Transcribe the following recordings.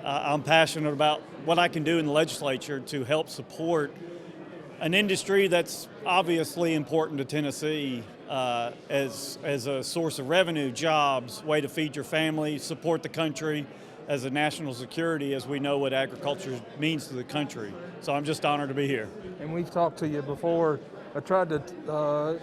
I'm passionate about what I can do in the legislature to help support an industry that's obviously important to Tennessee as a source of revenue, jobs, way to feed your family, support the country as a national security, as we know what agriculture means to the country. So I'm just honored to be here. And we've talked to you before. I tried to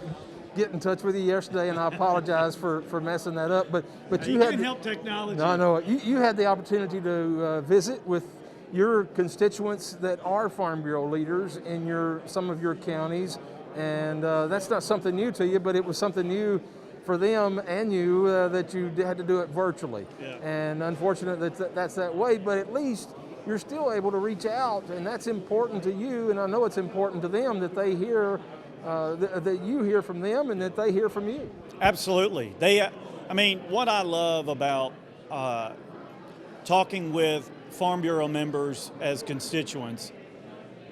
get in touch with you yesterday, and I apologize for messing that up. But you had help technology. No, you had the opportunity to visit with your constituents that are Farm Bureau leaders in some of your counties, and that's not something new to you, but it was something new for them and you that you had to do it virtually. Yeah. And unfortunate that's that way, but at least you're still able to reach out, and that's important to you, and I know it's important to them that they hear, that you hear from them and that they hear from you. Absolutely. What I love about talking with Farm Bureau members as constituents,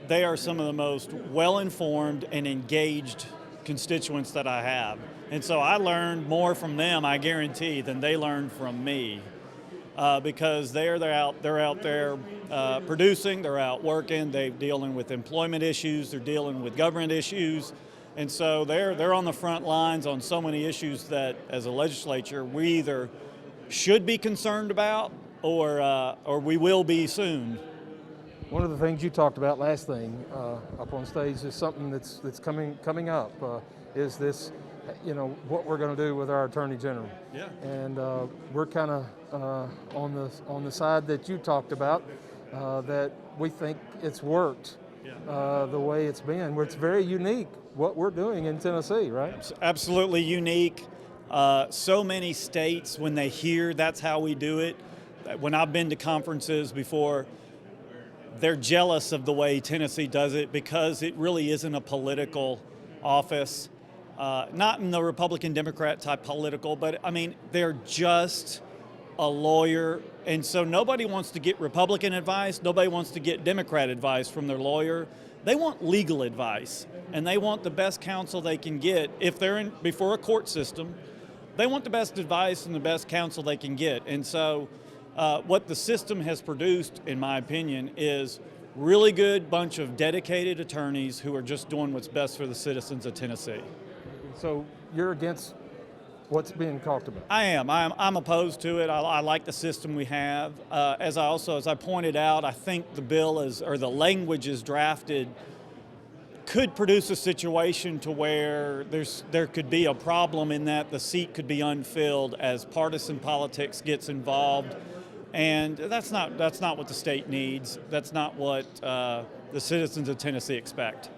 they are some of the most well-informed and engaged constituents that I have. And so I learned more from them, I guarantee, than they learned from me. Because they're out there producing, they're out working, they're dealing with employment issues, they're dealing with government issues, and so they're on the front lines on so many issues that, as a legislature, we either should be concerned about or we will be soon. One of the things you talked about last thing up on stage is something that's coming up. Is this, what we're going to do with our Attorney General? Yeah. And we're kind of on the side that you talked about, that we think it's worked. Yeah. The way it's been, where it's very unique what we're doing in Tennessee, right? Absolutely unique. So many states, when they hear that's how we do it, when I've been to conferences before, they're jealous of the way Tennessee does it because it really isn't a political office. Not in the Republican-Democrat type political, but they're just a lawyer. And so nobody wants to get Republican advice, nobody wants to get Democrat advice from their lawyer. They want legal advice, and they want the best counsel they can get. If they're before a court system, they want the best advice and the best counsel they can get. And so what the system has produced, in my opinion, is really good bunch of dedicated attorneys who are just doing what's best for the citizens of Tennessee. So you're against what's being talked about? I am. I'm opposed to it. I like the system we have. As I pointed out, I think the bill the language is drafted could produce a situation to where there could be a problem in that the seat could be unfilled as partisan politics gets involved, and that's not what the state needs. That's not what the citizens of Tennessee expect.